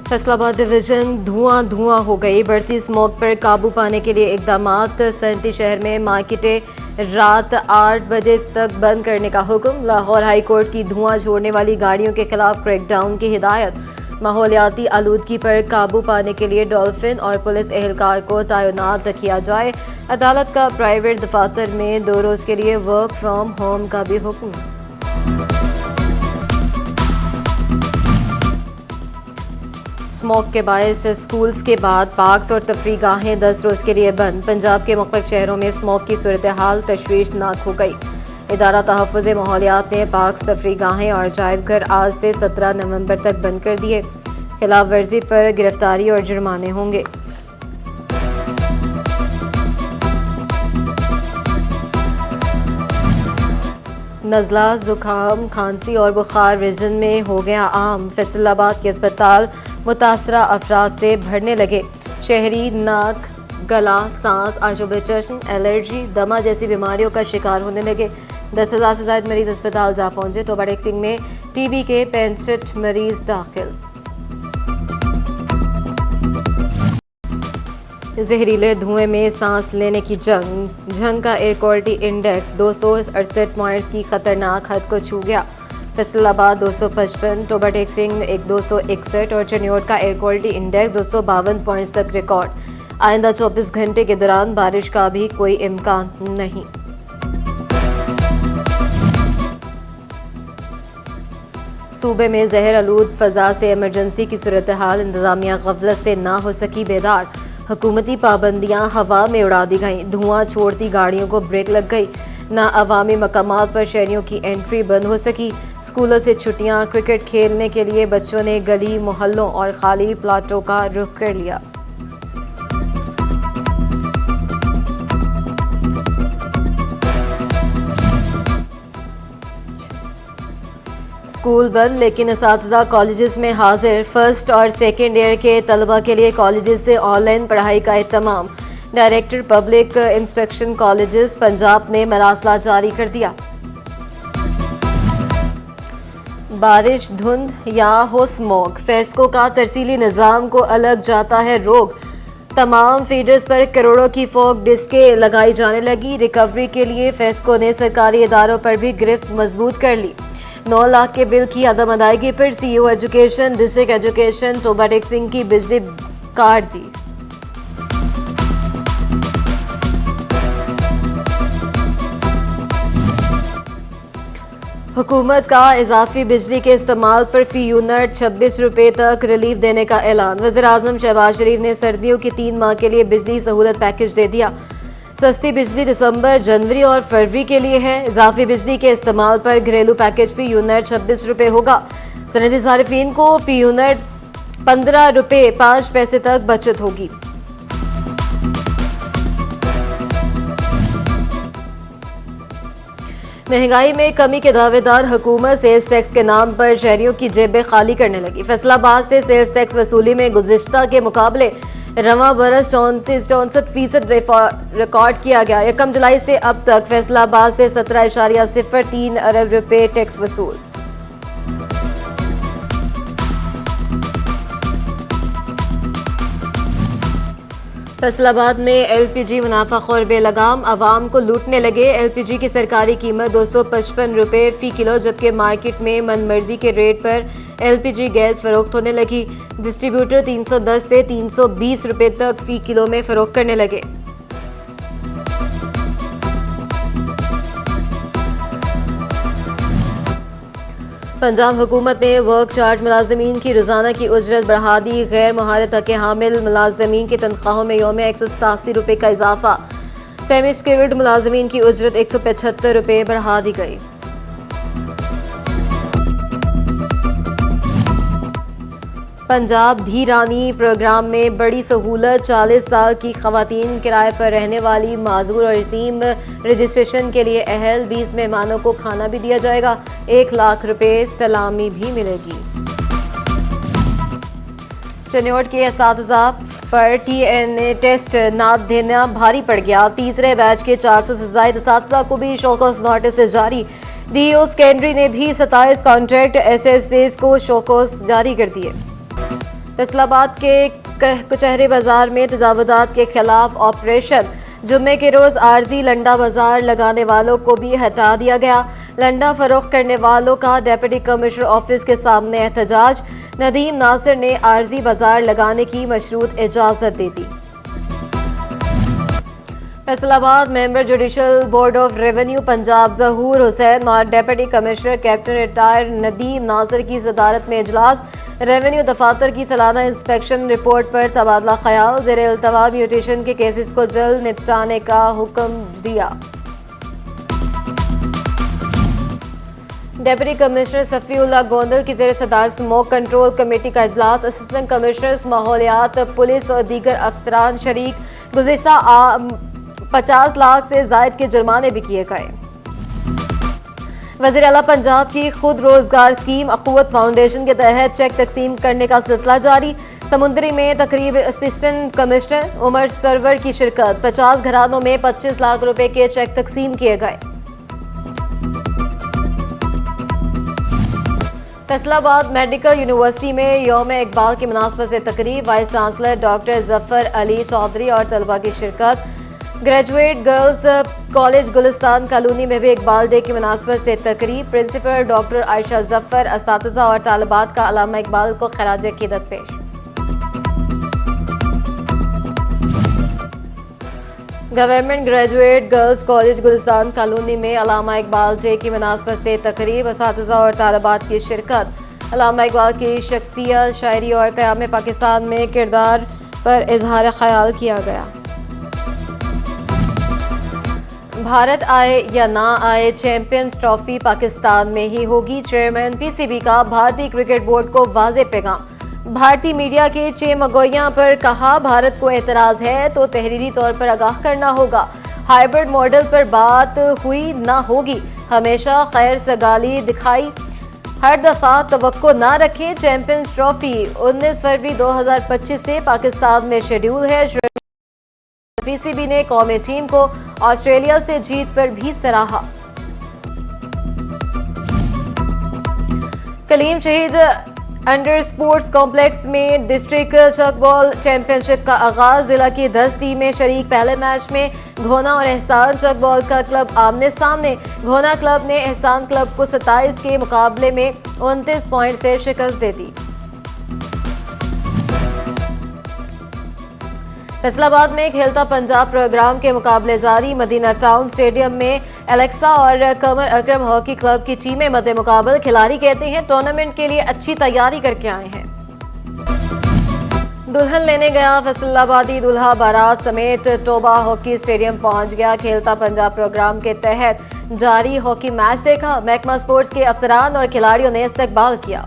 Faisalabad division धुआं धुआं हो गई। बढ़ती स्मोक पर काबू पाने के लिए इकदामात। सैंती शहर में मार्केटें रात 8 बजे तक बंद करने का हुक्म। लाहौर हाई कोर्ट की धुआं छोड़ने वाली गाड़ियों के खिलाफ क्रैकडाउन की हिदायत। माहौलियाती आलूदगी पर काबू पाने के लिए डॉल्फिन और पुलिस एहलकार को तैनात किया जाए। अदालत का प्राइवेट दफातर में 2 रोज के लिए वर्क फ्रॉम होम का भी हुक्म। स्मोक के बायस स्कूल्स के बाद पार्क्स और तफरीह गाहें 10 रोज के लिए बंद। पंजाब के मुख्तलिफ शहरों में स्मोक की सूरत हाल तशवीशनाक हो गई। इदारा तहफ़्फ़ुज़ माहौलियात ने पार्क, तफरीह गाहें और अजायबघर आज से 17 नवंबर तक बंद कर दिए। खिलाफ वर्जी पर गिरफ्तारी और जुर्माने होंगे। नज़ला, जुकाम, खांसी और बुखार रीजन में हो गया आम। फैसलाबाद के अस्पताल मुतासरा अफराद से भरने लगे। शहरी नाक, गला, सांस, आशुब चश्म, एलर्जी, दमा जैसी बीमारियों का शिकार होने लगे। 10,000 से ज्यादा मरीज अस्पताल जा पहुंचे। तोबा टेक्सिंग में टीबी के 65 मरीज दाखिल। जहरीले धुएं में सांस लेने की जंग का एयर क्वालिटी इंडेक्स 268 पॉइंट्स की खतरनाक हद को छू गया। फैसलाबाद 255, तोबा टेक्सिंग 261 और चनियोट का एयर क्वालिटी इंडेक्स 252 पॉइंट्स तक रिकॉर्ड। आइंदा 24 घंटे के दौरान बारिश का भी कोई इम्कान नहीं। सूबे में जहर आलूद फजा से इमरजेंसी की सूरत हाल। इंतजामिया गफलत से ना हो सकी बेदार। हुकूमती पाबंदियां हवा में उड़ा दी गईं। धुआं छोड़ती गाड़ियों को ब्रेक लग गई। ना अवामी मकामात पर शहरियों की एंट्री बंद हो सकी। स्कूलों से छुट्टियां। क्रिकेट खेलने के लिए बच्चों ने गली मोहल्लों और खाली प्लाटों का रुख कर लिया। स्कूल बंद लेकिन असातिज़ा कॉलेजेस में हाजिर। फर्स्ट और सेकेंड ईयर के तलबा के लिए कॉलेजेस से ऑनलाइन पढ़ाई का एहतमाम। Director public instruction colleges Punjab ने मरासला जारी कर दिया। बारिश, धुंध या हो स्मोक, फेस्को का तरसीली निजाम को अलग जाता है रोक। तमाम फीडर्स पर करोड़ों की फोक डिस्कें लगाई जाने लगी। रिकवरी के लिए फेस्को ने सरकारी इदारों पर भी गिरफ्त मजबूत कर ली। 9 लाख के बिल की अदम अदायगी पर सीईओ एजुकेशन, डिस्ट्रिक्ट एजुकेशन तोबा टेक्सिंग की बिजली काट दी। हुकूमत का इजाफी बिजली के इस्तेमाल पर फी यूनिट 26 रुपए तक रिलीफ देने का ऐलान। वज़ीर-ए-आज़म शहबाज शरीफ ने सर्दियों की 3 माह के लिए बिजली सहूलत पैकेज दे दिया। सस्ती बिजली दिसंबर, जनवरी और फरवरी के लिए है। इजाफी बिजली के इस्तेमाल पर घरेलू पैकेज फी यूनिट 26 रुपए होगा। सनदी सारिफीन को फी यूनिट 15 रुपए 5 पैसे तक बचत होगी। महंगाई में कमी के दावेदार हुकूमत सेल्स टैक्स के नाम पर शहरियों की जेबें खाली करने लगी। फैसलाबाद से सेल्स टैक्स वसूली में गुज़िश्ता के मुकाबले रवां बरस 64% रिकॉर्ड किया गया। 1 जुलाई से अब तक फैसलाबाद से 17.03 अरब रुपए टैक्स वसूल। फैसलाबाद में एलपीजी मुनाफाखोर बेलगाम अवाम को लूटने लगे। एलपीजी की सरकारी कीमत 255 रुपए फी किलो, जबकि मार्केट में मनमर्जी के रेट पर एलपीजी गैस फरोख्त होने लगी। डिस्ट्रीब्यूटर 310 से 320 रुपए तक फी किलो में फरोख्त करने लगे। पंजाब हुकूमत ने वर्क चार्ज मुलाजमीन की रोजाना की उजरत बढ़ा दी। गैर महारत के हामिल मुलाजमीन की तनख्वाहों में यौम 187 रुपए का इजाफा। सेमी स्किल्ड मुलाजमीन की उजरत 175 रुपए बढ़ा दी गई। पंजाब धीरानी प्रोग्राम में बड़ी सहूलत। 40 साल की खवातीन किराए पर रहने वाली माजूर और यतीम रजिस्ट्रेशन के लिए अहल। 20 मेहमानों को खाना भी दिया जाएगा। 1 लाख रुपए सलामी भी मिलेगी। चनियोट के असातिज़ा पर TNA टेस्ट ना देना भारी पड़ गया। तीसरे बैच के 400 से ज्यादा असातिज़ा को भी शोकॉज नोटिस जारी। DO सेकेंडरी ने भी 27 कॉन्ट्रैक्ट SSAs को शोकॉज जारी कर दिए। फैसलाबाद के कचहरी बाजार में तजावुजात के खिलाफ ऑपरेशन। जुम्मे के रोज आरजी लंडा बाजार लगाने वालों को भी हटा दिया गया। लंडा फरोख्त करने वालों का डिप्टी कमिश्नर ऑफिस के सामने एहतजाज। नदीम नासिर ने आरजी बाजार लगाने की मशरूत इजाजत दे दी। Faisalabad member judicial board of revenue Punjab Zahoor Hussain और deputy commissioner captain retired Nadeem Nasir की सदारत में इजलास। रेवेन्यू दफातर की सालाना इंस्पेक्शन रिपोर्ट पर तबादला ख्याल। ज़ेरे इल्तवा म्यूटेशन के केसेस को जल्द निपटाने का हुक्म दिया। डिप्टी कमिश्नर सफीउल्लाह गोंदल की ज़ेर सदारत स्मोक कंट्रोल कमेटी का इजलास। असिस्टेंट कमिश्नर माहौलियात, पुलिस और दीगर अफसरान शरीक। गुज़िश्ता 50 लाख से जायद के जुर्माने भी किए गए। वज़ीर आला पंजाब की खुद रोजगार स्कीम अखुवत फाउंडेशन के तहत चेक तकसीम करने का सिलसिला जारी। समुंदरी में तकरीब असिस्टेंट कमिश्नर उमर सरवर की शिरकत। 50 घरानों में 25 लाख रुपए के चेक तकसीम किए गए। फैसलाबाद मेडिकल यूनिवर्सिटी में यौम इकबाल की मुनासबत से तकरीब। Vice chancellor doctor Zafar Ali Chaudhry और तलबा की शिरकत। Graduate girls college Gulistan colony में भी इकबाल डे की मुनासबत से तकरीब। प्रिंसिपल डॉक्टर आयशा जफर, असातिज़ा और तालिबात का अल्लामा इकबाल को खराज अकीदत पेश। Government graduate girls college Gulistan colony में अल्लामा इकबाल डे की मुनासबत से तकरीब। असातिज़ा और तालिबात की शिरकत। अल्लामा इकबाल की शख्सियत, शायरी और क़याम पाकिस्तान में किरदार पर इजहार ख्याल किया गया। भारत आए या ना आए, चैंपियंस ट्रॉफी पाकिस्तान में ही होगी। चेयरमैन पीसीबी का भारतीय क्रिकेट बोर्ड को वाज़ेह पैगाम। भारतीय मीडिया के चेमगोइयां पर कहा, भारत को एतराज है तो तहरीरी तौर पर आगाह करना होगा। हाइब्रिड मॉडल पर बात हुई ना होगी। हमेशा खैर सगाली दिखाई, हर दफा तवक्को ना रखें। चैंपियंस ट्रॉफी 19 फरवरी 2025 से पाकिस्तान में शेड्यूल है। पीसीबी ने कौमी टीम को ऑस्ट्रेलिया से जीत पर भी सराहा। कलीम शहीद अंडर स्पोर्ट्स कॉम्प्लेक्स में डिस्ट्रिक्ट चकबॉल चैंपियनशिप का आगाज। जिला की 10 टीमें शरीक। पहले मैच में घोना और एहसान चकबॉल का क्लब आमने सामने। घोना क्लब ने एहसान क्लब को 27 के मुकाबले में 29 पॉइंट से शिकस्त दे दी। फैसलाबाद में खेलता पंजाब प्रोग्राम के मुकाबले जारी। मदीना टाउन स्टेडियम में एलेक्सा और कमर अकरम हॉकी क्लब की टीमें मद्दे मुकाबल। खिलाड़ी कहते हैं टूर्नामेंट के लिए अच्छी तैयारी करके आए हैं। दुल्हन लेने गया फैसलाबादी दूल्हा बारात समेत टोबा हॉकी स्टेडियम पहुंच गया। खेलता पंजाब प्रोग्राम के तहत जारी हॉकी मैच देखा। महकमा स्पोर्ट्स के अफसरान और खिलाड़ियों ने इस्तकबाल किया।